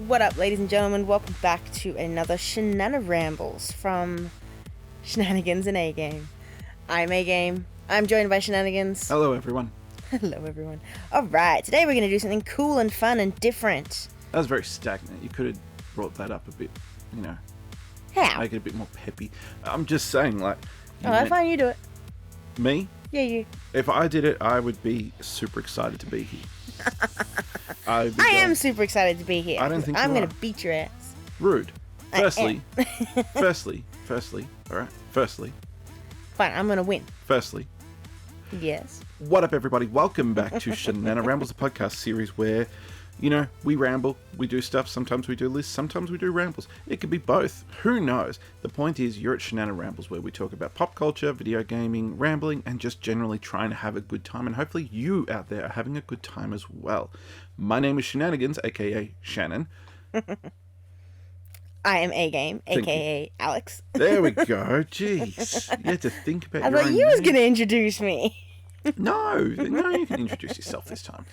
What up, ladies and gentlemen? Welcome back to another Shananarambles from Shenanigans and A-Game. I'm A-Game. I'm joined by Shenanigans. Hello, everyone. Hello, everyone. Alright, today we're going to do something cool and fun and different. That was very stagnant. You could have brought that up a bit, How? make it a bit more peppy. I'm just saying, Alright, fine, you do it. Me? Yeah, you. If I did it, I would be super excited to be here. I am super excited to be here. I don't think I'm you going are. to beat your ass. Rude. Firstly, Fine, I'm going to win. Firstly, Yes. what up, everybody? Welcome back to Shananarambles, the podcast series where, we ramble, we do stuff, sometimes we do lists, sometimes we do rambles. It could be both. Who knows? The point is, you're at Shananarambles, where we talk about pop culture, video gaming, rambling, and just generally trying to have a good time. And hopefully you out there are having a good time as well. My name is Shenanigans, aka Shannon. I am A-Game, Thank aka Alex. There we go. Jeez. You had to think about I your thought own you was name. going to introduce me. No, you can introduce yourself this time.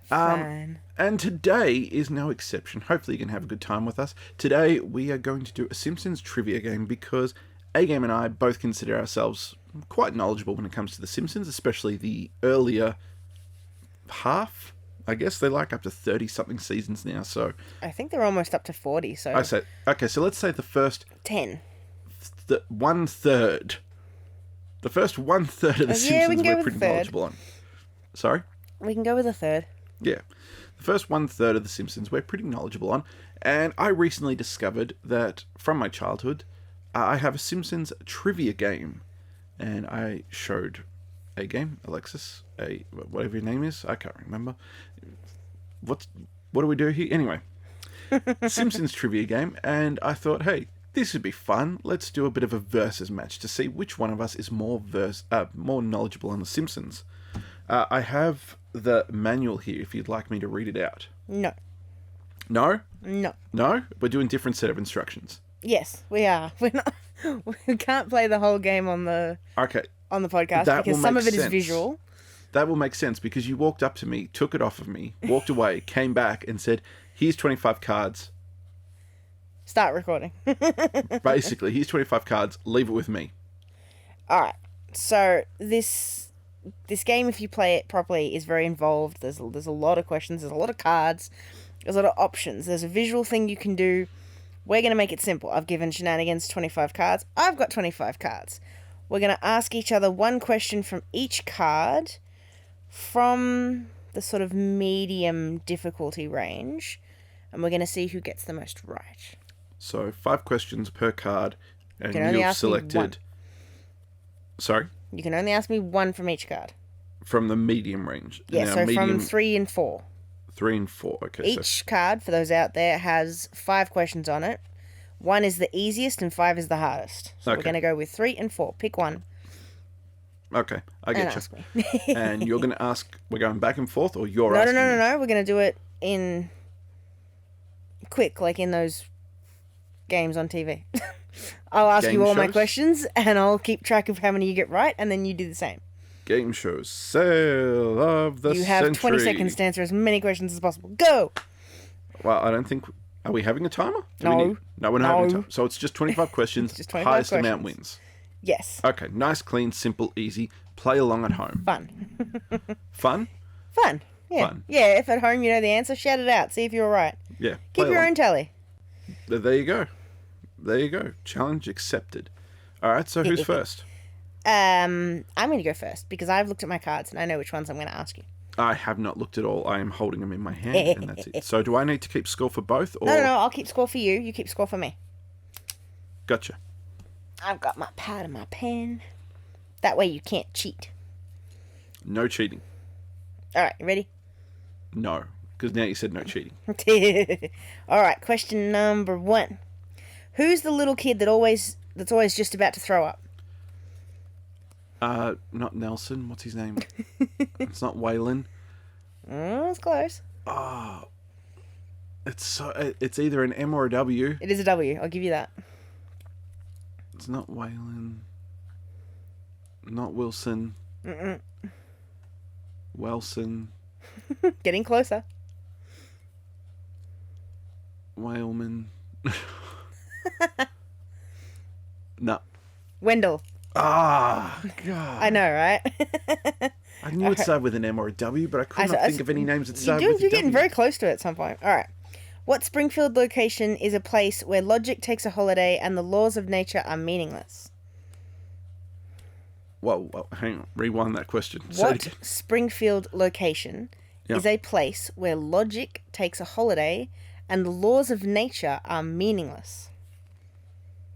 Fine. And today is no exception. Hopefully you can have a good time with us. Today we are going to do a Simpsons trivia game because A-Game and I both consider ourselves quite knowledgeable when it comes to the Simpsons, especially the earlier half. I guess they're like up to 30-something seasons now, so... I think they're almost up to 40, so... Okay, so let's say the first... 10. One-third. The first one-third of the Simpsons we're pretty knowledgeable on. Sorry? We can go with a third. Yeah. The first one-third of The Simpsons we're pretty knowledgeable on. And I recently discovered that, from my childhood, I have a Simpsons trivia game. And I showed A-Game, Alexis, whatever your name is. I can't remember. What do we do here? Anyway. Simpsons trivia game. And I thought, hey, this would be fun. Let's do a bit of a versus match to see which one of us is more knowledgeable on The Simpsons. I have the manual here if you'd like me to read it out. No. No? No. No? We're doing a different set of instructions. Yes, we are. We're not. We can't play the whole game on the podcast because some of it is visual. That will make sense because you walked up to me, took it off of me, walked away, came back and said, here's 25 cards. Start recording. Basically, here's 25 cards, leave it with me. Alright, so this game, if you play it properly, is very involved. There's a lot of questions, there's a lot of cards, there's a lot of options. There's a visual thing you can do. We're going to make it simple. I've given Shenanigans 25 cards. I've got 25 cards. We're going to ask each other one question from each card from the sort of medium difficulty range. And we're going to see who gets the most right. So 5 questions per card, and only you've ask me one. selected. Sorry, You can only ask me one from each card. from the medium range. Yeah, Now, so medium, from 3 and 4. 3 and 4. Okay, Each card, for those out there, has 5 questions on it. 1 is the easiest and 5 is the hardest. So we're Okay. going to go with 3 and 4. Pick one Okay, I and get you. ask me. And you're going to ask. We're going back and forth, or you're No. asking. me? We're going to do it in quick, like in those games on TV. I'll ask Game you all my shows? questions, and I'll keep track of how many you get right, and then you do the same. Game shows. Sale of the You have 20 century. seconds to answer as many questions as possible. Go! Well, I don't think. Are we having a timer? No. No, we're not having a No. timer. So it's just 25 questions. just 25 Highest amount questions. wins. Yes. Okay, nice, clean, simple, easy. Play along at home. Fun. Fun? Fun. Yeah. Fun. Yeah, if at home you know the answer, shout it out. See if you're right. Yeah. Keep play your along. own tally. There you go. There you go. Challenge accepted. All right, so who's first? I'm going to go first because I've looked at my cards and I know which ones I'm going to ask you. I have not looked at all. I am holding them in my hand, and that's it. So do I need to keep score for both? Or... No. I'll keep score for you. You keep score for me. Gotcha. I've got my pad and my pen. That way you can't cheat. No cheating. All right, you ready? No, because now you said no cheating. All right, question number 1. Who's the little kid that's always just about to throw up? Not Nelson. What's his name? It's not Waylon. It's close. Oh, it's either an M or a W. It is a W. I'll give you that. It's not Waylon. Not Wilson. Wilson. Getting closer. Whaleman. No. Wendell. Ah, God. I know, right? I knew it started with an M or a W, but I could not think of any names that started with a You're W. getting very close to it at some point. All right. What Springfield location is a place where logic takes a holiday and the laws of nature are meaningless? Whoa, hang on. Rewind that question. Say it What again. Springfield location Yep. is a place where logic takes a holiday and the laws of nature are meaningless?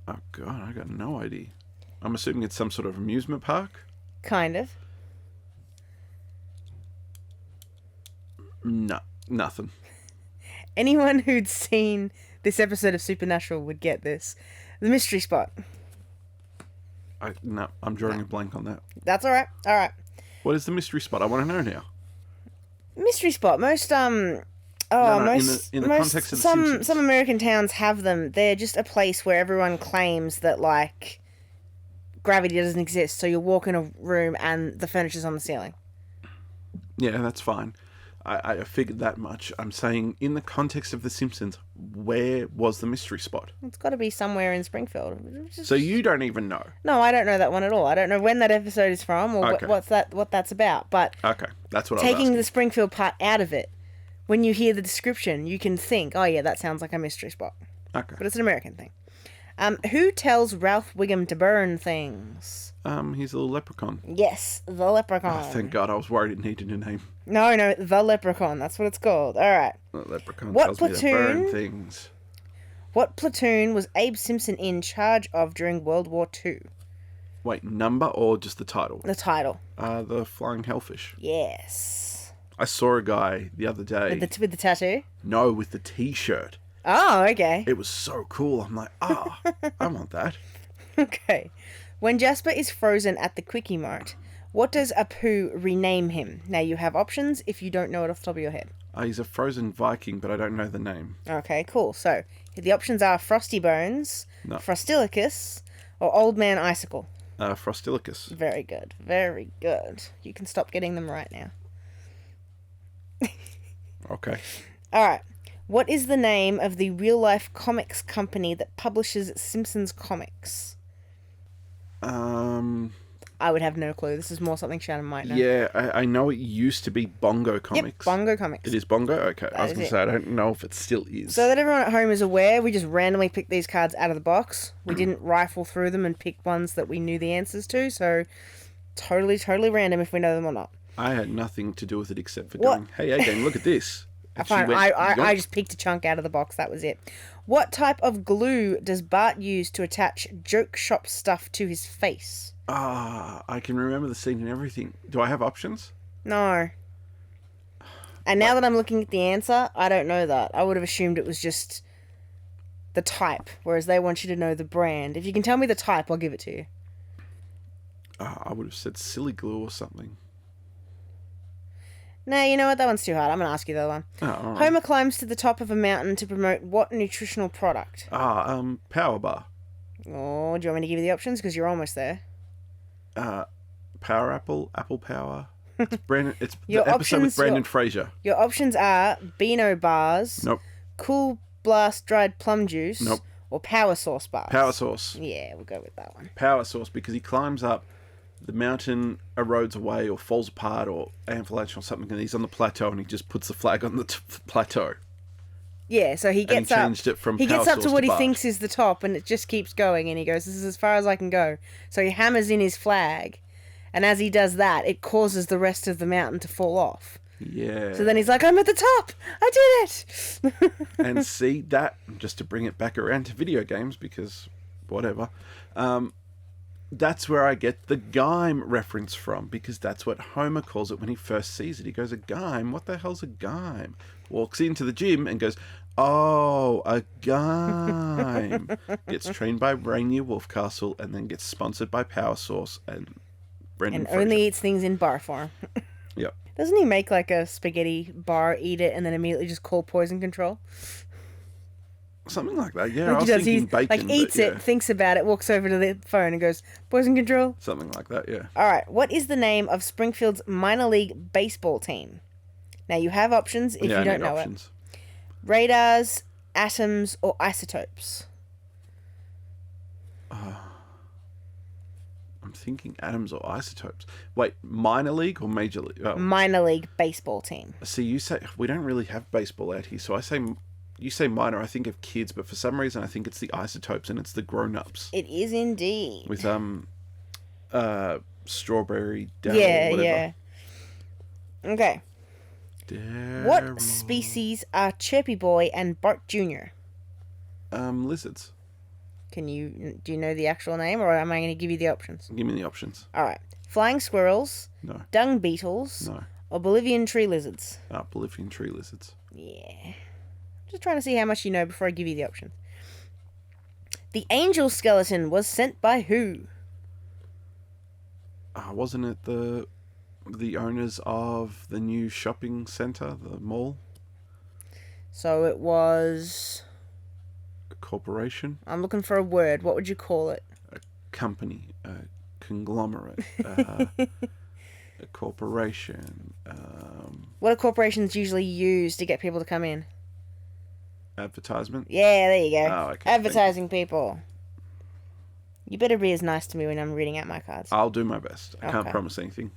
Oh, God, I got no idea. I'm assuming it's some sort of amusement park? Kind of. No, nothing. Anyone who'd seen this episode of Supernatural would get this. The mystery spot. No, I'm drawing a blank on that. That's all right. All right. What is the mystery spot? I want to know now. Mystery spot. Most No, most in the most context of the some Simpsons. some American towns have them. They're just a place where everyone claims that like gravity doesn't exist. So you walk in a room and the furniture's on the ceiling. Yeah, that's fine. I figured that much. I'm saying, in the context of The Simpsons, where was the mystery spot? It's got to be somewhere in Springfield. So you don't even know. No, I don't know that one at all. I don't know when that episode is from or Okay. what that's about. But Okay, that's what I was taking asking. the Springfield part out of it, when you hear the description, you can think, oh yeah, that sounds like a mystery spot. Okay. But it's an American thing. Who tells Ralph Wiggum to burn things? He's a little leprechaun. Yes, the leprechaun. Oh, thank God, I was worried it needed a name. No, the leprechaun. That's what it's called. All right. The leprechaun What tells me to burn platoon? things. What platoon was Abe Simpson in charge of during World War II? Wait, number or just the title? The title. The Flying Hellfish. Yes. I saw a guy the other day. With the tattoo? No, with the T-shirt. Oh, okay. It was so cool. I'm like, I want that. Okay. When Jasper is frozen at the Kwik-E-Mart, what does Apu rename him? Now, you have options if you don't know it off the top of your head. He's a frozen Viking, but I don't know the name. Okay, cool. So, the options are Frosty Bones, No. Frostilicus, or Old Man Icicle. Frostilicus. Very good. Very good. You can stop getting them right now. Okay. All right. What is the name of the real-life comics company that publishes Simpsons comics? I would have no clue. This is more something Shannon might know. Yeah, I know it used to be Bongo Comics. Yep, Bongo Comics. It is Bongo? Okay. I was is going to it. say, I don't know if it still is. So that everyone at home is aware, we just randomly picked these cards out of the box. We didn't rifle through them and pick ones that we knew the answers to, so totally random if we know them or not. I had nothing to do with it except for What? going, hey, A-Game, look at this. And she Fine, went, I "Yup." just picked a chunk out of the box, that was it. What type of glue does Bart use to attach joke shop stuff to his face? I can remember the scene and everything. Do I have options? No. And now that I'm looking at the answer, I don't know that. I would have assumed it was just the type, whereas they want you to know the brand. If you can tell me the type, I'll give it to you. I would have said silly glue or something. Nah, you know what? That one's too hard. I'm going to ask you the other one. Oh, all right. Homer climbs to the top of a mountain to promote what nutritional product? Power Bar. Oh, do you want me to give you the options? Because you're almost there. Power Apple, Apple Power. It's Brandon. It's Your the episode with options- Brandon Fraser. Your options are Beano bars, Nope. Cool Blast dried plum juice, Nope. or Power Sauce bars. Power Source. Yeah, we'll go with that one. Power Source, because he climbs up, the mountain erodes away or falls apart or avalanche or something, and he's on the plateau and he just puts the flag on the plateau. Yeah, so he And he gets up. changed it from He gets Power up to Source what to he Bart. thinks is the top, and it just keeps going. And he goes, "This is as far as I can go." So he hammers in his flag, and as he does that, it causes the rest of the mountain to fall off. Yeah. So then he's like, "I'm at the top! I did it!" And see that, just to bring it back around to video games, because whatever, that's where I get the Gime reference from, because that's what Homer calls it when he first sees it. He goes, a Gime? What the hell's a Gime? Walks into the gym and goes, oh, a Gime. Gets trained by Rainier Wolfcastle and then gets sponsored by Power Source and Brendan And Fraser. only eats things in bar form. Yep. Doesn't he make like a spaghetti bar, eat it, and then immediately just call poison control? Something like that, yeah. I Like was he does, thinking he bacon, like eats but yeah. it, thinks about it, walks over to the phone and goes, poison control? Something like that, yeah. Alright, what is the name of Springfield's minor league baseball team? Now you have options if Yeah, you I don't need know options. it. Raiders, atoms, or isotopes? I'm thinking atoms or isotopes. Wait, minor league or major league? Oh. Minor league baseball team. See, you say we don't really have baseball out here, so I say you say minor. I think of kids, but for some reason I think it's the isotopes and it's the grown-ups. It is indeed. With strawberry, Daryl, Yeah, whatever. yeah. Okay. Daryl. What species are Chirpy Boy and Bart Jr.? Lizards. Do you know the actual name, or am I going to give you the options? Give me the options. All right. Flying squirrels, No. dung beetles, No. or Bolivian tree lizards? Bolivian tree lizards. Yeah. Just trying to see how much you know before I give you the options. The angel skeleton was sent by who? Wasn't it the owners of the new shopping centre, the mall? So it was... A corporation? I'm looking for a word. What would you call it? A company. A conglomerate. A corporation. What do corporations usually use to get people to come in? Advertisement? Yeah, there you go. Oh, okay. Advertising people. You better be as nice to me when I'm reading out my cards. I'll do my best. I can't Okay. promise anything.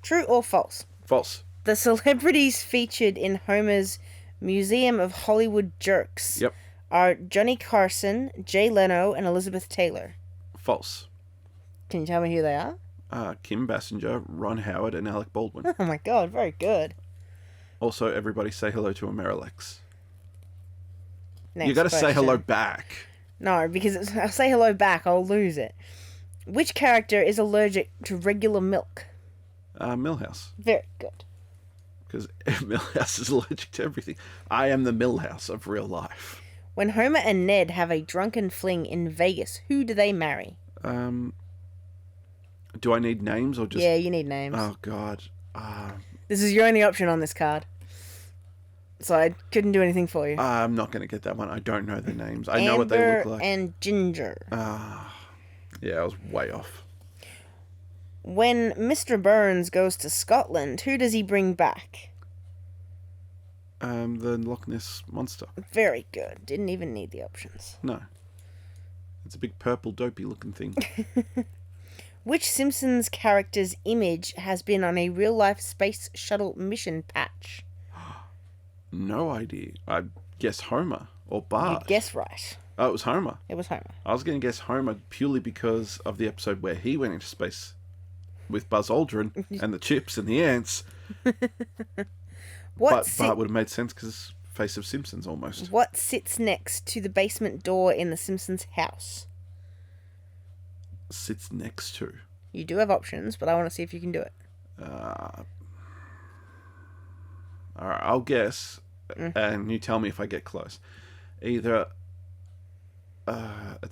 True or false? False. The celebrities featured in Homer's Museum of Hollywood Jerks Yep. are Johnny Carson, Jay Leno, and Elizabeth Taylor. False. Can you tell me who they are? Kim Basinger, Ron Howard, and Alec Baldwin. Oh my god, very good. Also, everybody say hello to Amerilex. Next You got to say question. hello back. No, because if I say hello back, I'll lose it. Which character is allergic to regular milk? Millhouse. Very good. Because Millhouse is allergic to everything. I am the Millhouse of real life. When Homer and Ned have a drunken fling in Vegas, who do they marry? Do I need names or just... Yeah, you need names. Oh, God. This is your only option on this card. So I couldn't do anything for you. I'm not going to get that one. I don't know their names. I know what they look like. and Ginger. Yeah, I was way off. When Mr. Burns goes to Scotland, who does he bring back? The Loch Ness Monster. Very good. Didn't even need the options. No. It's a big purple dopey looking thing. Which Simpsons character's image has been on a real-life space shuttle mission patch? No idea. I guess Homer or Bart. You guess right. Oh, it was Homer. It was Homer. I was going to guess Homer purely because of the episode where he went into space with Buzz Aldrin and the chips and the ants. But Bart would have made sense because face of Simpsons almost. What sits next to the basement door in the Simpsons house? Sits next to. You do have options, but I want to see if you can do it. Alright, I'll guess, and you tell me if I get close. It's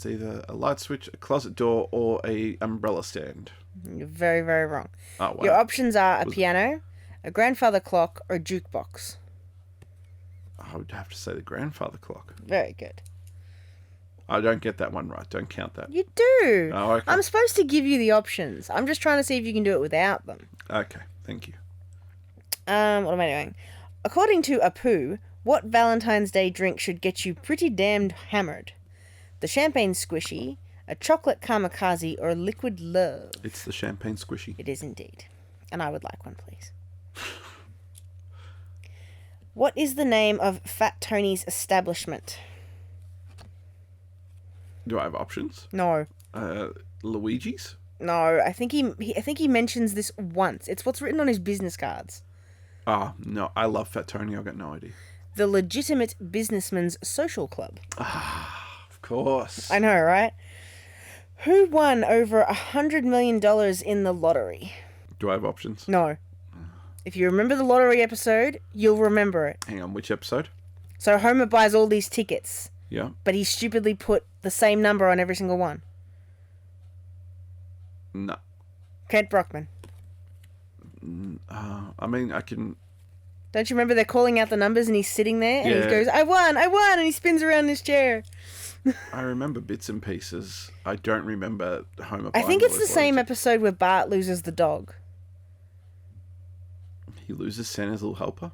either a light switch, a closet door, or a umbrella stand. You're very, very wrong. Oh, wow. Your options are a piano, a grandfather clock, or a jukebox. I would have to say the grandfather clock. Very good. I don't get that one right. Don't count that. You do. Oh, okay. I'm supposed to give you the options. I'm just trying to see if you can do it without them. Okay, thank you. What am I doing? According to Apu, what Valentine's Day drink should get you pretty damned hammered? The champagne squishy, a chocolate kamikaze, or liquid love? It's the champagne squishy. It is indeed. And I would like one, please. What is the name of Fat Tony's establishment? Do I have options? No. Luigi's? No, I think he mentions this once. It's what's written on his business cards. Oh, no. I love Fat Tony. I've got no idea. The Legitimate Businessman's Social Club. Of course. I know, right? Who won over $100 million in the lottery? Do I have options? No. If you remember the lottery episode, you'll remember it. Hang on, which episode? So Homer buys all these tickets, Yeah. but he stupidly put the same number on every single one. No. Kent Brockman. I mean, I can... Don't you remember they're calling out the numbers and he's sitting there and he Yeah. goes, I won, and he spins around in his chair. I remember bits and pieces. I don't remember Homer I buying think all it's the those same lottery episode where Bart loses the dog. tickets. He loses Santa's little helper.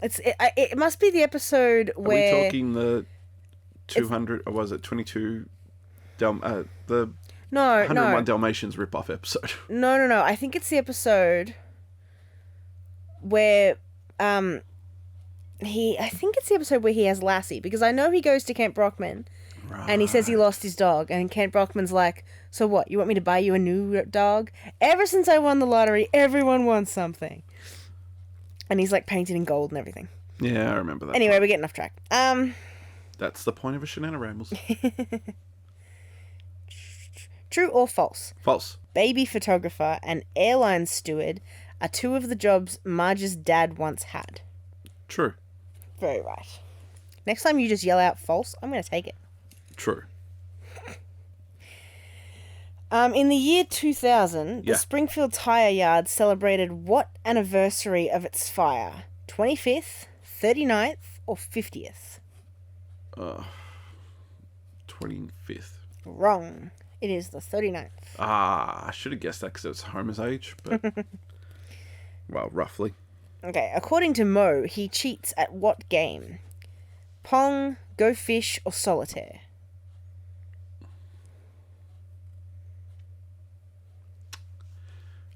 It must be the episode Are where... we talking the 200, or was it 22, the No, 101 no. Dalmatians rip-off episode? No. I think it's the episode where I think it's the episode where he has Lassie, because I know he goes to Kent Brockman Right. and he says he lost his dog, and Kent Brockman's like, so what, you want me to buy you a new dog? Ever since I won the lottery, everyone wants something. And he's like painted in gold and everything. Yeah, I remember that. Anyway, we're getting off track. That's the point of a Shananarambles. True or false? False. Baby photographer and airline steward are two of the jobs Marge's dad once had. True. Very right. Next time you just yell out false, I'm going to take it. True. In the year 2000, Yeah. the Springfield Tire Yard celebrated what anniversary of its fire? 25th, 39th, or 50th? 25th. Wrong. It is the 39th. I should have guessed that because it was Homer's age, but... well, roughly. Okay, according to Mo, he cheats at what game? Pong, Go Fish, or Solitaire?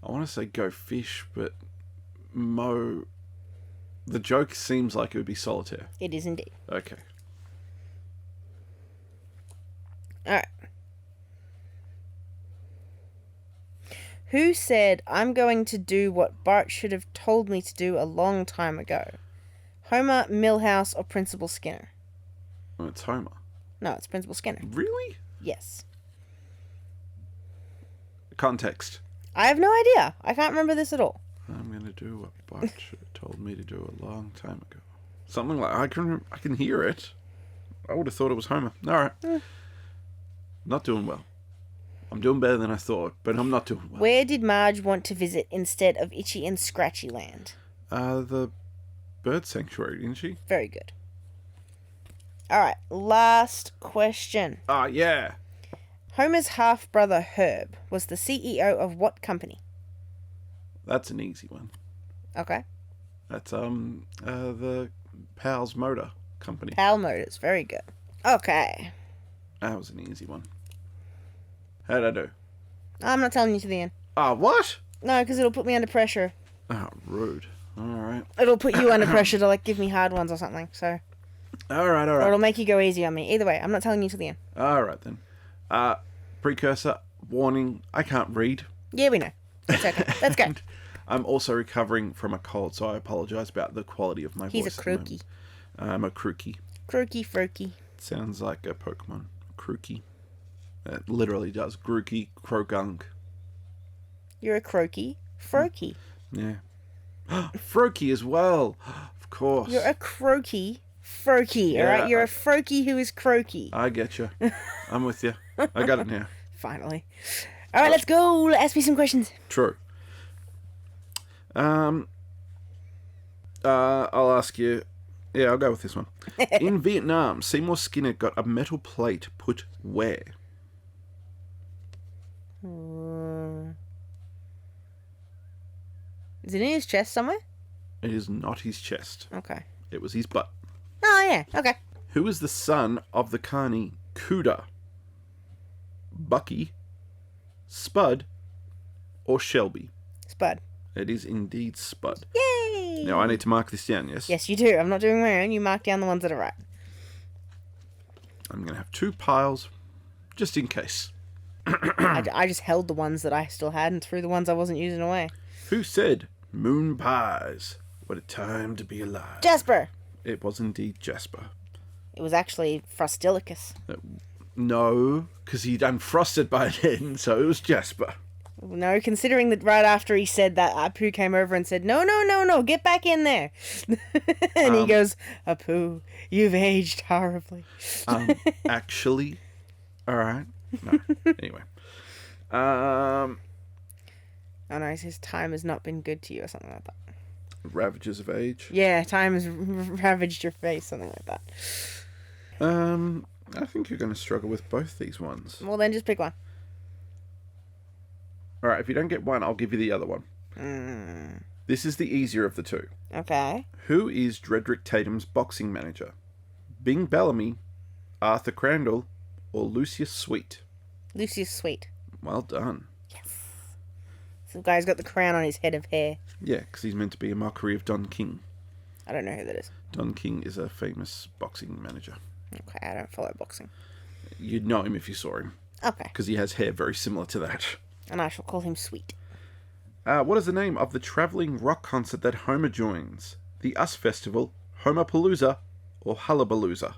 I want to say Go Fish, but Mo... The joke seems like it would be Solitaire. It is indeed. Okay. Alright. Who said, I'm going to do what Bart should have told me to do a long time ago? Homer, Milhouse, or Principal Skinner? Well, it's Homer. No, it's Principal Skinner. Really? Yes. Context. I have no idea. I can't remember this at all. I'm going to do what Bart should have told me to do a long time ago. Something like... I can hear it. I would have thought it was Homer. Alright. Not doing well. I'm doing better than I thought, but I'm not doing well. Where did Marge want to visit instead of Itchy and Scratchy Land? The bird sanctuary, didn't she? Very good. Alright, last question. Ah, yeah. Homer's half-brother Herb was the CEO of what company? That's an easy one. Okay. That's the Pals Motor Company. Pal Motors, very good. Okay. That was an easy one. How'd I do? I'm not telling you to the end. Ah, what? No, because it'll put me under pressure. Ah, rude. Alright. It'll put you under pressure to, like, give me hard ones or something, so... Alright, Or it'll alright. make you go easy on me. Either way, I'm not telling you to the end. Alright then. Precursor, warning, I can't read. Yeah, we know. It's okay. Let's go. And I'm also recovering from a cold, so I apologise about the quality of my voice. He's a at the croaky. moment. I'm a Quirky. Croaky Froaky. Sounds like a Pokemon. Quirky. It literally does. Grookey, Krogunk. You're a croaky Froaky. Yeah. Froaky as well. Of course. You're a croaky Froaky, Yeah, alright? You're a Froaky who is croaky. I get you. I'm with you. I got it now. Finally. Alright, let's go. Ask me some questions. True. I'll ask you. Yeah, I'll go with this one. In Vietnam, Seymour Skinner got a metal plate put where? Is it in his chest somewhere? It is not his chest. Okay. It was his butt. Oh, yeah. Okay. Who is the son of the carny Cooter? Bucky, Spud, or Shelby? Spud. It is indeed Spud. Yay! Now, I need to mark this down, yes? Yes, you do. I'm not doing my own. You mark down the ones that are right. I'm going to have two piles, just in case. I just held the ones that I still had and threw the ones I wasn't using away. Who said, moon pies, what a time to be alive? Jasper! It was indeed Jasper. It was actually Frostilicus. No, because he'd unfrosted by then, so it was Jasper. No, considering that right after he said that, Apu came over and said, No, get back in there. And he goes, Apu, you've aged horribly. Actually, alright. No, anyway. Oh no, he says time has not been good to you or something like that. Ravages of age. Yeah, time has ravaged your face, something like that. I think you're going to struggle with both these ones. Well, then just pick one. Alright, if you don't get one, I'll give you the other one. This is the easier of the two. Okay. Who is Dredrick Tatum's boxing manager? Bing Bellamy, Arthur Crandall, or Lucius Sweet? Lucius Sweet. Well done. Yes. Some guy's got the crown on his head of hair. Yeah, because he's meant to be a mockery of Don King. I don't know who that is. Don King is a famous boxing manager. Okay, I don't follow boxing. You'd know him if you saw him. Okay. Because he has hair very similar to that. And I shall call him Sweet. What is the name of the travelling rock concert that Homer joins? The Us Festival, Homerpalooza, or Hullabalooza?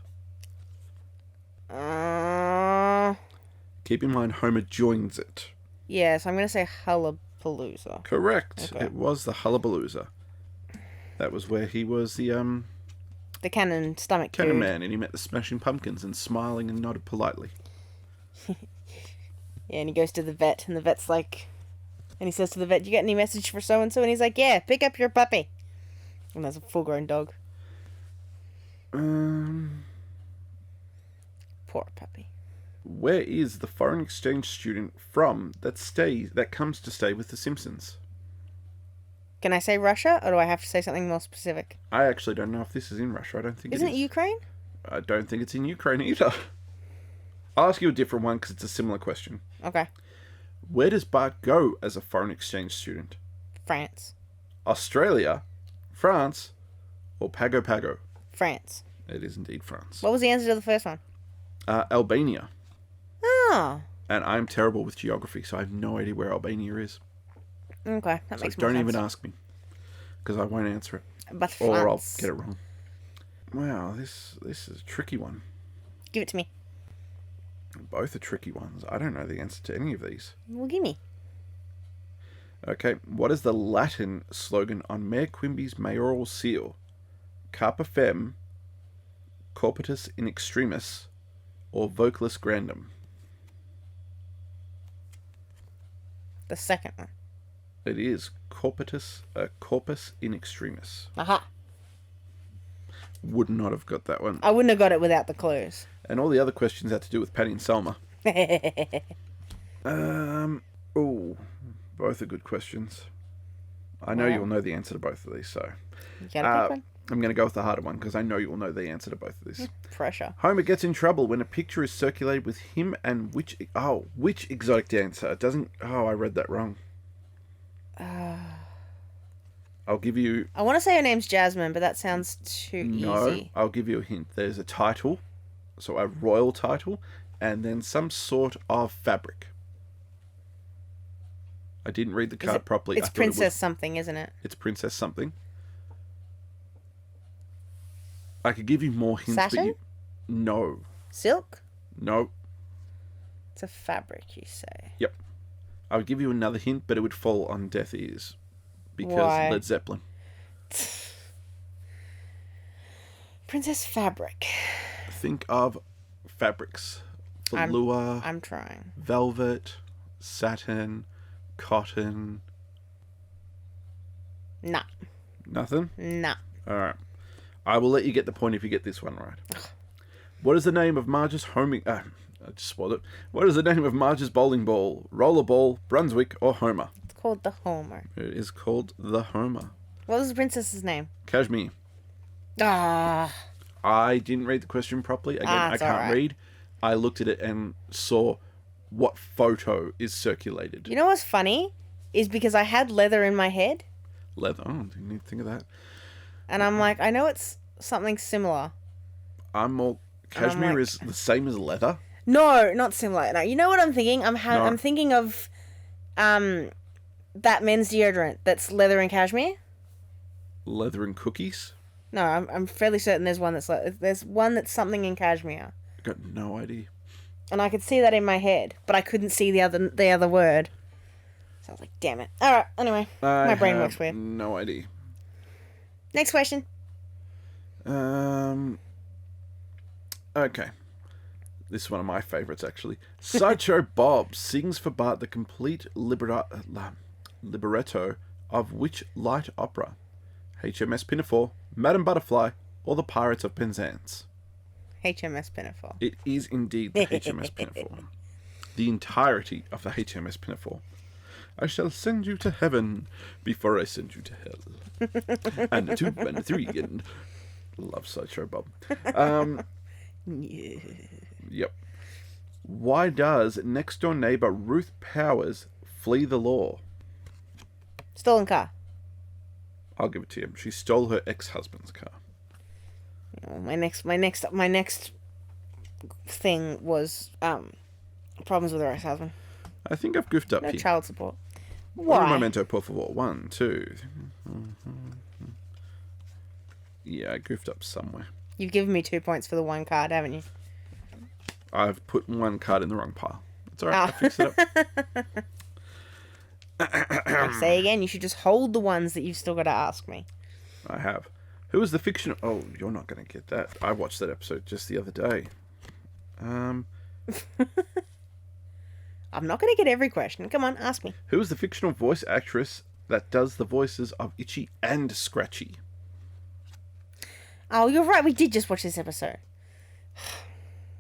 Keep in mind, Homer joins it. Yes, I'm going to say Hullapalooza. Correct. Okay. It was the Hullabalooza. That was where he was the cannon stomach cannon dude. man, and he met the Smashing Pumpkins and smiling and nodded politely. Yeah, and he goes to the vet, and the vet's like... And he says to the vet, you get any message for so-and-so? And he's like, yeah, pick up your puppy. And that's a full-grown dog. Poor puppy. Where is the foreign exchange student from that comes to stay with the Simpsons? Can I say Russia, or do I have to say something more specific? I actually don't know if this is in Russia. I don't think Isn't it is. it Ukraine? I don't think it's in Ukraine either. I'll ask you a different one because it's a similar question. Okay. Where does Bart go as a foreign exchange student? France. Australia, France, or Pago Pago? France. It is indeed France. What was the answer to the first one? Albania. Oh. And I'm terrible with geography, so I have no idea where Albania is. Okay, that So makes more don't sense. even ask me, because I won't answer it. But France. Or I'll get it wrong. Wow, this is a tricky one. Give it to me. Both are tricky ones. I don't know the answer to any of these. Well, give me. Okay, what is the Latin slogan on Mayor Quimby's mayoral seal? Carpe fem, corporatus in extremis, or vocalus grandum? The second one. It is corpus in extremis. Aha. Would not have got that one. I wouldn't have got it without the clues. And all the other questions had to do with Patty and Selma. Oh, both are good questions. I know Wow. you'll know the answer to both of these, so You gotta pick one. I'm going to go with the harder one because I know you'll know the answer to both of these. Pressure. Homer gets in trouble when a picture is circulated with him and which exotic dancer? It doesn't. Oh, I read that wrong. I'll give you. I want to say her name's Jasmine, but that sounds too No, easy. I'll give you a hint. There's a title, so a royal title, and then some sort of fabric. I didn't read the card properly. It's I thought Princess something, isn't it? It's Princess something. I could give you more hints, but Satin? No. Silk? No. It's a fabric, you say. Yep. I would give you another hint, but it would fall on deaf ears. Because Why? Led Zeppelin. Princess Fabric. Think of fabrics. Velour, I'm trying. velvet, satin, cotton. Nah. Nothing? Nah. Alright. I will let you get the point if you get this one right. What is the name of Marge's homing... I just spoiled it. What is the name of Marge's bowling ball? Rollerball, Brunswick, or Homer? It's called the Homer. It is called the Homer. What was the princess's name? Kashmir. Ah. I didn't read the question properly. Again, I it's can't alright. read. I looked at it and saw what photo is circulated. You know what's funny? Is because I had leather in my head, Leather. Oh, didn't even think of that. and I'm like, I know it's something similar. I'm more... And I'm Cashmere like- is the same as leather. No, not similar. No, you know what I'm thinking? I'm No. thinking of, that men's deodorant that's leather and cashmere. Leather and cookies? No, I'm fairly certain there's one that's something in cashmere, I got no idea. and I could see that in my head, but I couldn't see the other word. So I was like, damn it. All right. Anyway, my brain works weird. No idea. Next question. Okay. This is one of my favourites, actually. Sideshow Bob sings for Bart the complete libretto of which light opera? HMS Pinafore, Madame Butterfly, or The Pirates of Penzance? HMS Pinafore. It is indeed the HMS Pinafore. The entirety of the HMS Pinafore. I shall send you to heaven before I send you to hell. And a 2 and a 3 and... Love Sideshow Bob. Yeah. Yep. Why does next-door neighbour Ruth Powers flee the law? Stolen car. I'll give it to you. She stole her ex-husband's car. Oh, my next thing was problems with her ex-husband. I think I've goofed up No here. child support. Un Why? momento, por favor. 1, 2. Yeah, I goofed up somewhere. You've given me 2 points for the one card, haven't you? I've put one card in the wrong pile. It's alright, I'll fix it up. I say again, you should just hold the ones that you've still got to ask me. I have. Who was the fictional... Oh, you're not going to get that. I watched that episode just the other day. I'm not going to get every question. Come on, ask me. Who is the fictional voice actress that does the voices of Itchy and Scratchy? Oh, you're right. We did just watch this episode.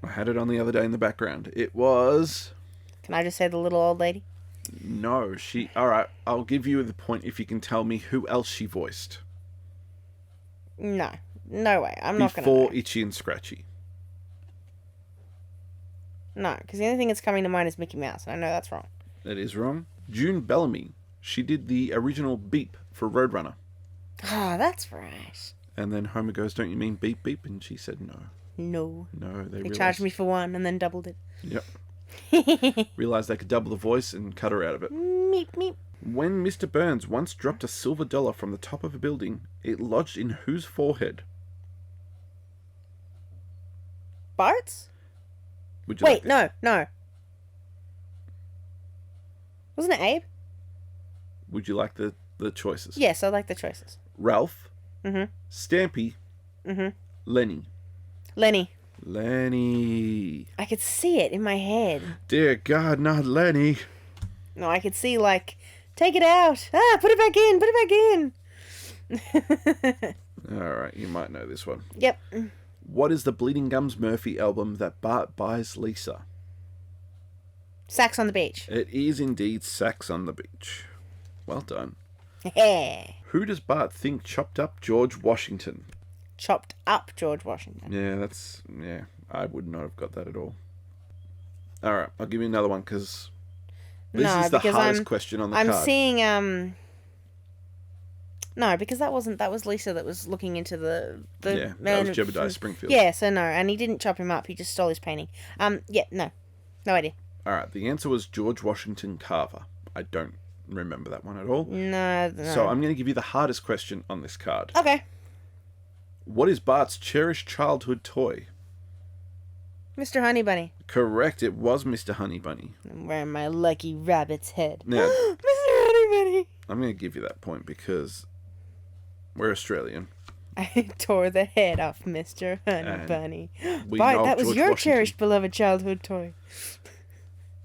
I had it on the other day in the background. It was... Can I just say the little old lady? No, she... Alright, I'll give you the point if you can tell me who else she voiced. No. No way. I'm not going to Before Itchy and Scratchy. No, because the only thing that's coming to mind is Mickey Mouse, and I know that's wrong. That is wrong. June Bellamy. She did the original beep for Roadrunner. Ah, that's right. And then Homer goes, "Don't you mean beep beep?" And she said no. No. No, they charged me for one and then doubled it. Yep. Realised they could double the voice and cut her out of it. Meep, meep. When Mr. Burns once dropped a silver dollar from the top of a building, it lodged in whose forehead? Bart's? Would you Wait, like no. Wasn't it Abe? Would you like the choices? Yes, I like the choices. Ralph, Mm-hmm. Stampy, Mm-hmm. Lenny. Lenny. I could see it in my head. Dear God, not Lenny. No, I could see, like, take it out. Ah, put it back in. Alright, you might know this one. Yep. What is the Bleeding Gums Murphy album that Bart buys Lisa? Sax on the Beach. It is indeed Sax on the Beach. Well done. Hey. Who does Bart think chopped up George Washington? Chopped up George Washington. Yeah, I would not have got that at all. Alright, I'll give you another one because this is the hardest question on the card. I'm seeing, no, because that was Lisa that was looking into the yeah, man. that was Jebediah Springfield. Yeah, so no, and he didn't chop him up, he just stole his painting. Yeah, no idea. Alright, the answer was George Washington Carver. I don't remember that one at all. No. So I'm going to give you the hardest question on this card. Okay. What is Bart's cherished childhood toy? Mr. Honey Bunny. Correct, it was Mr. Honey Bunny. I'm wearing my lucky rabbit's head. Now, Mr. Honey Bunny. I'm going to give you that point because we're Australian. I tore the head off Mr. Honey And Bunny. we Bart, know that was George your Washington. cherished beloved childhood toy.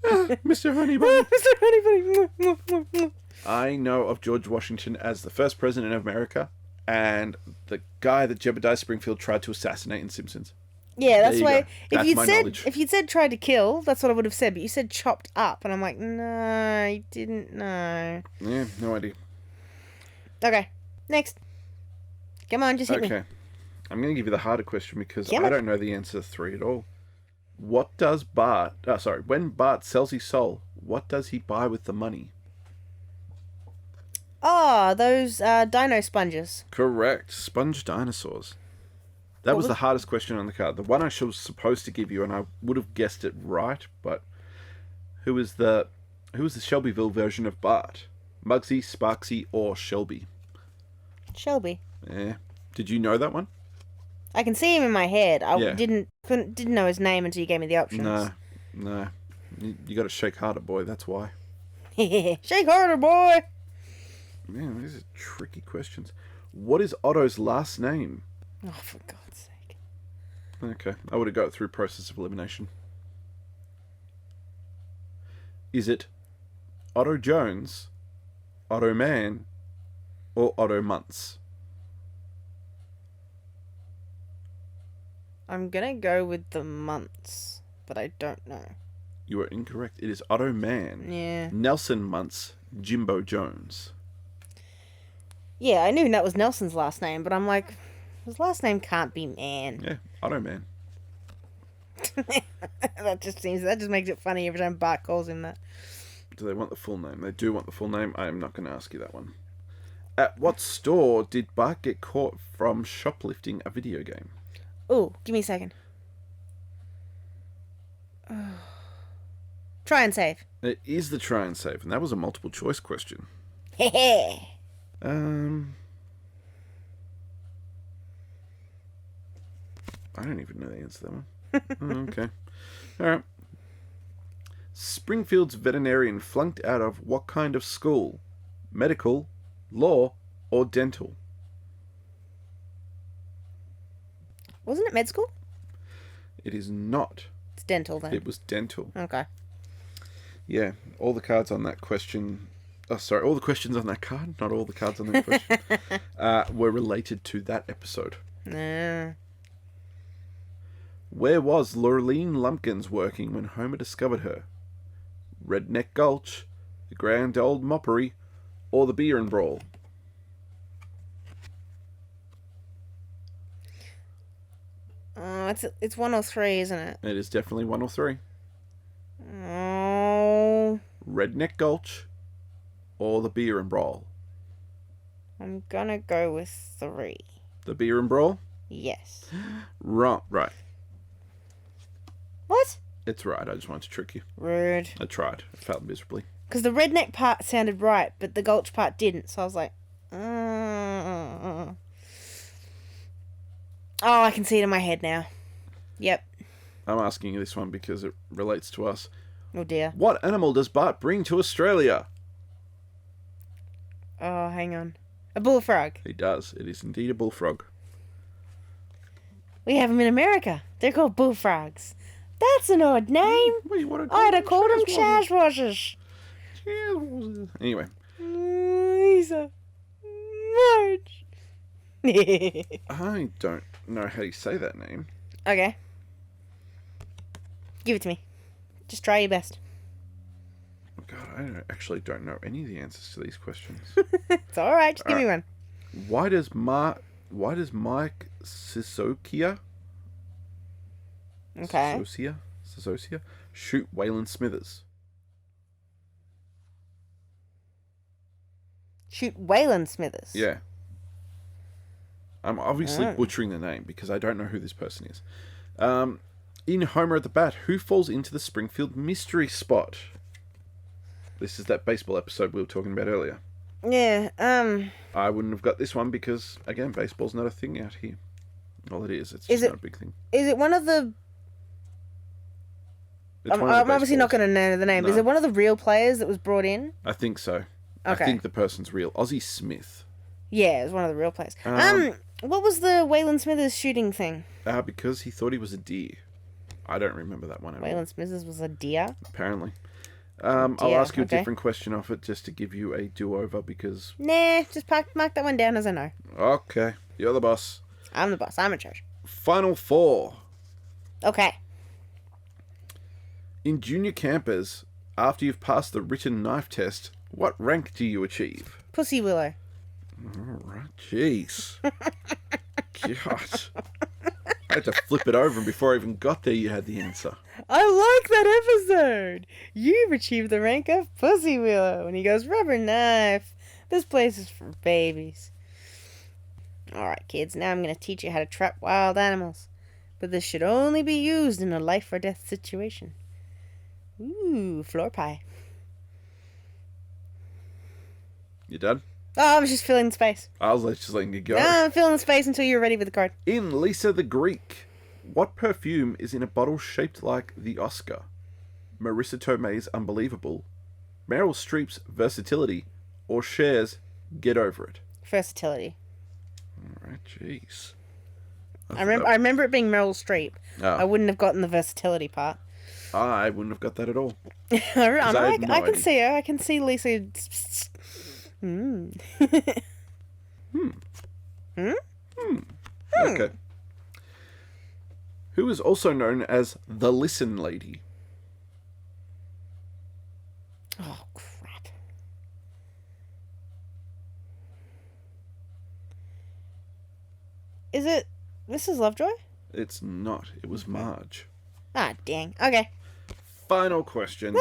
Mr. Honey Bunny. Mr. Honey Bunny. I know of George Washington as the first president of America and the guy that Jebediah Springfield tried to assassinate in Simpsons. Yeah, that's There you why. go. That's my knowledge. If you'd said tried to kill, that's what I would have said. But you said chopped up, and I'm like, no, I didn't know. Yeah, no idea. Okay, next. Come on, just hit me. Okay. I'm going to give you the harder question because Come I on. don't know the answer to 3 at all. What does Bart... when Bart sells his soul, what does he buy with the money? Oh, those dino sponges. Correct. Sponge dinosaurs. That was the hardest question on the card. The one I was supposed to give you, and I would have guessed it right, but who was the Shelbyville version of Bart? Muggsy, Sparksy, or Shelby? Shelby. Yeah. Did you know that one? I can see him in my head. I Yeah. didn't know his name until you gave me the options. No. You got to shake harder, boy. That's why. Shake harder, boy. Man, these are tricky questions. What is Otto's last name? Oh, for God's sake. Okay, I would have got it through process of elimination. Is it Otto Jones, Otto Man, or Otto Muntz? I'm gonna go with the months, but I don't know. You are incorrect. It is Otto Man. Yeah. Nelson Muntz, Jimbo Jones. Yeah, I knew that was Nelson's last name, but I'm like, his last name can't be Man. Yeah, Otto Man. That just makes it funny every time Bart calls him that. Do they want the full name? They do want the full name. I am not going to ask you that one. At what store did Bart get caught from shoplifting a video game? Oh, give me a second. Try and save. It is the try and save, and that was a multiple choice question. Hehe. I don't even know the answer to that one. Oh, okay. Alright. Springfield's veterinarian flunked out of what kind of school? Medical, law, or dental? Wasn't it med school? It is not. It's dental then. It was dental. Okay. Yeah, all the cards on that question... Oh, sorry, all the questions on that card, not all the cards on that question, were related to that episode. Nah. Where was Lurleen Lumpkins working when Homer discovered her? Redneck Gulch, the Grand Old Moppery, or the Beer and Brawl? It's 103, isn't it? It is definitely 103. Oh. Redneck Gulch, or the Beer and Brawl? I'm gonna go with 3. The Beer and Brawl? Yes. Wrong. Right. What? It's right. I just wanted to trick you. Rude. I tried. I failed miserably. Because the redneck part sounded right, but the gulch part didn't. So I was like, Oh, I can see it in my head now. Yep. I'm asking you this one because it relates to us. Oh dear. What animal does Bart bring to Australia? Oh, hang on. A bullfrog. He does. It is indeed a bullfrog. We have them in America. They're called bullfrogs. That's an odd name. What do you want to I'd have called them chashwashers. Anyway. Lisa. Marge. I don't know how you say that name. Okay. Give it to me. Just try your best. God, actually don't know any of the answers to these questions. It's alright, just give me one. Why does Mike Sisokia Okay. Sisocia shoot Waylon Smithers? Shoot Waylon Smithers. Yeah. I'm obviously butchering the name because I don't know who this person is. In Homer at the Bat, who falls into the Springfield mystery spot? This is that baseball episode we were talking about earlier. Yeah, I wouldn't have got this one because, again, baseball's not a thing out here. Well, it is. It's Is just it- not a big thing. is it one of the... It's I'm one of the obviously not baseballs. going to know the name. No. Is it one of the real players that was brought in? I think so. Okay. I think the person's real. Ozzie Smith. Yeah, it was one of the real players. Um, What was the Waylon Smithers shooting thing? Because he thought he was a deer. I don't remember that one at all. Waylon Smithers was a deer? Apparently. I'll dear, ask you a okay. different question off it just to give you a do-over because... Nah, just mark that one down as I know. Okay, you're the boss. I'm the boss. I'm in charge. Final four. Okay. In junior campers, after you've passed the written knife test, what rank do you achieve? Pussy Willow. Alright, jeez. God. I had to flip it over and before I even got there you had the answer. I like that episode. You've achieved the rank of Pussy Willow. And he goes, rubber knife. This place is for babies. Alright, kids. Now I'm going to teach you how to trap wild animals. But this should only be used in a life or death situation. Ooh, floor pie. You done? Oh, I was just filling the space. I was just letting you go. No, I'm filling the space until you're ready with the card. In Lisa the Greek, what perfume is in a bottle shaped like the Oscar? Marissa Tomei's Unbelievable, Meryl Streep's Versatility, or Cher's Get Over It? Versatility. Alright, jeez. I remember it being Meryl Streep. Oh. I wouldn't have gotten the versatility part. I wouldn't have got that at all. I had no can idea. see her. I can see Lisa. Okay. Who is also known as the Listen Lady? Is it Mrs. Lovejoy? It's not. It was Marge. Ah, dang. Okay. Final question. No,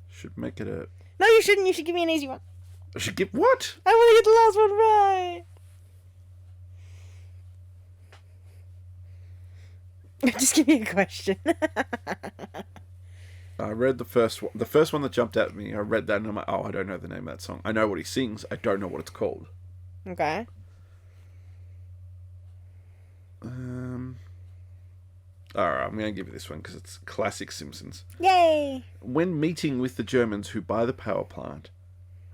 Should make it a... you shouldn't. You should give me an easy one. I should give... What? I want to get the last one right. Just give me a question. I read the first one. The first one that jumped at me, I read that and I'm like, oh, I don't know the name of that song. I know what he sings. I don't know what it's called. Okay. Alright, I'm going to give you this one because it's classic Simpsons. Yay! When meeting with the Germans who buy the power plant,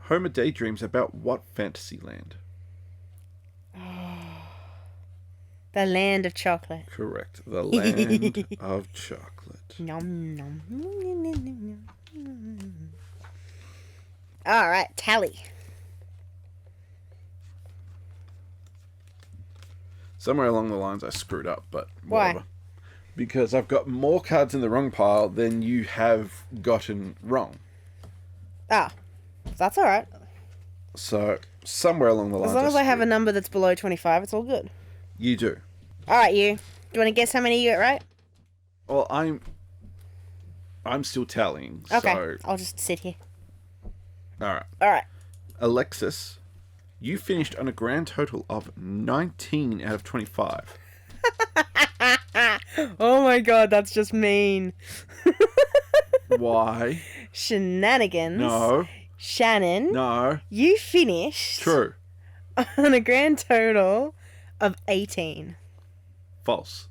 Homer daydreams about what fantasy land? The land of chocolate. Correct. The land of chocolate. Nom nom. All right, tally. Somewhere along the lines I screwed up, but Why? whatever. Because I've got more cards in the wrong pile than you have gotten wrong. Ah, that's all right. So, somewhere along the lines As long as I have a screwed. number that's below 25, it's all good. You do. All right, you. Do you want to guess how many you got right? Well, I'm still tallying, Okay, so... I'll just sit here. Alright. All right. Alexis, you finished on a grand total of 19 out of 25. Oh my god, that's just mean. Why? Shenanigans. No. Shannon. No. You finished True. on a grand total of 18. False.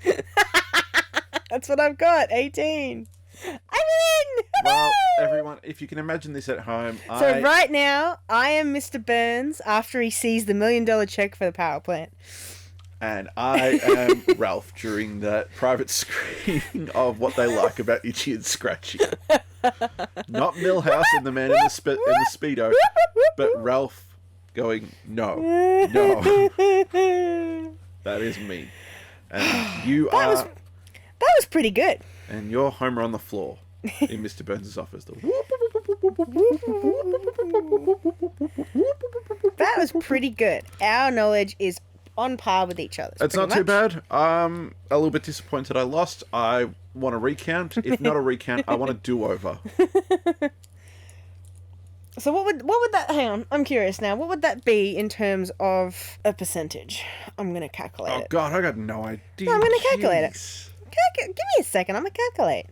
That's what I've got, 18. I'm in! Well, everyone, if you can imagine this at home, So right now, I am Mr. Burns after he sees the $1 million check for the power plant. And I am Ralph during that private screening of What They Like About Itchy and Scratchy. Not Millhouse and the man in the Speedo, but Ralph going, no, no. That is me. And you That was pretty good. And you're Homer on the floor in Mr. Burns' office. That was pretty good. Our knowledge is on par with each other. It's not too bad. I'm a little bit disappointed I lost. I want a recount. If not a recount, I want a do-over. So what would that... Hang on, I'm curious now. What would that be in terms of a percentage? I'm going to calculate it. Oh, God, I got no idea. No, I'm going to calculate it. Jeez. Give me a second, I'm going to calculate.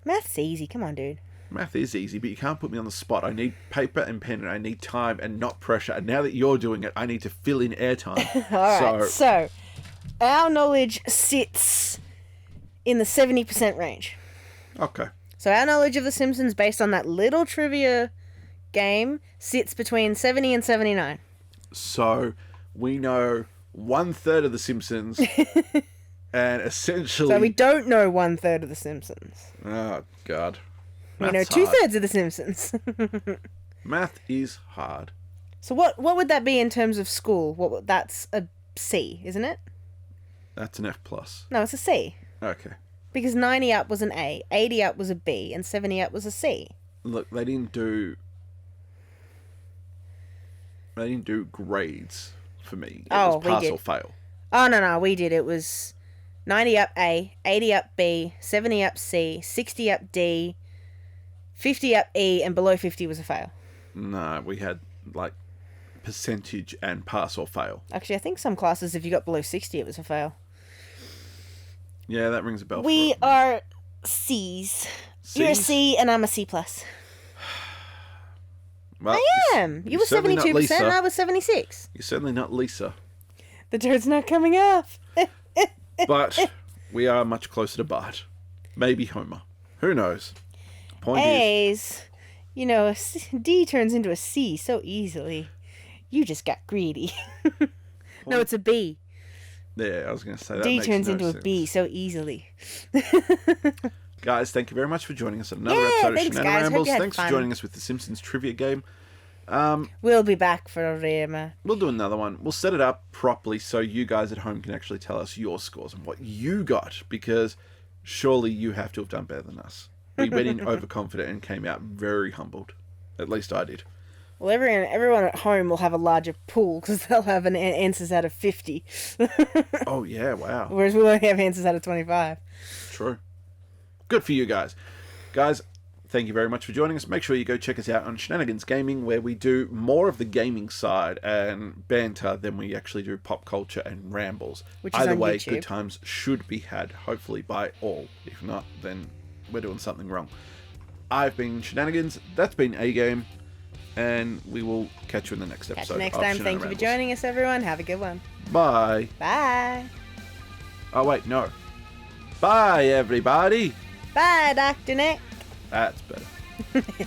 Math's easy, come on, dude. Math is easy, but you can't put me on the spot. I need paper and pen, and I need time and not pressure. And now that you're doing it, I need to fill in airtime. Alright, so our knowledge sits in the 70% range. Okay. So our knowledge of The Simpsons, based on that little trivia game, sits between 70 and 79. So we know 1/3 of The Simpsons, and essentially... So we don't know 1/3 of The Simpsons. Oh, God. We know Math's 2/3 of The Simpsons. Math is hard. So what would that be in terms of school? That's a C, isn't it? That's an F+. plus. No, it's a C. Okay. Because 90 up was an A, 80 up was a B, and 70 up was a C. Look, they didn't do grades for me. It was we pass did. or fail. Oh, no, we did. It was 90 up A, 80 up B, 70 up C, 60 up D, 50 up E, and below 50 was a fail. No, we had, like, percentage and pass or fail. Actually, I think some classes, if you got below 60, it was a fail. Yeah, that rings a bell. We are C's. You're a C's? C, and I'm a C+. plus. Well, I am. You were certainly not 72%, Lisa. and I was 76. You're certainly not Lisa. The dirt's not coming off. But we are much closer to Bart. Maybe Homer. Who knows? Point is... A's. You know, D turns into a C so easily. You just got greedy. No, it's a B. Yeah, I was going to say that D makes turns no into sense. a B so easily. Guys, thank you very much for joining us on another Yeah, episode thanks, of guys. Hope Shananarambles. you had Thanks for fun. joining us with the Simpsons trivia game. We'll be back for a Rima. We'll do another one. We'll set it up properly so you guys at home can actually tell us your scores and what you got, because surely you have to have done better than us. We went in overconfident and came out very humbled. At least I did. Well, everyone at home will have a larger pool because they'll have answers out of 50. Oh, yeah, wow. Whereas we'll only have answers out of 25. True. Good for you guys. Guys, thank you very much for joining us. Make sure you go check us out on Shananigans Gaming, where we do more of the gaming side and banter than we actually do pop culture and rambles. Which is Either on way, YouTube. good times should be had, hopefully by all. If not, then we're doing something wrong. I've been Shananigans. That's been A Game. And we will catch you in the next episode. Catch you next time. Thank you for joining us, everyone. Have a good one. Bye. Bye. Oh, wait, no. Bye, everybody. Bye, Dr. Nick. That's better.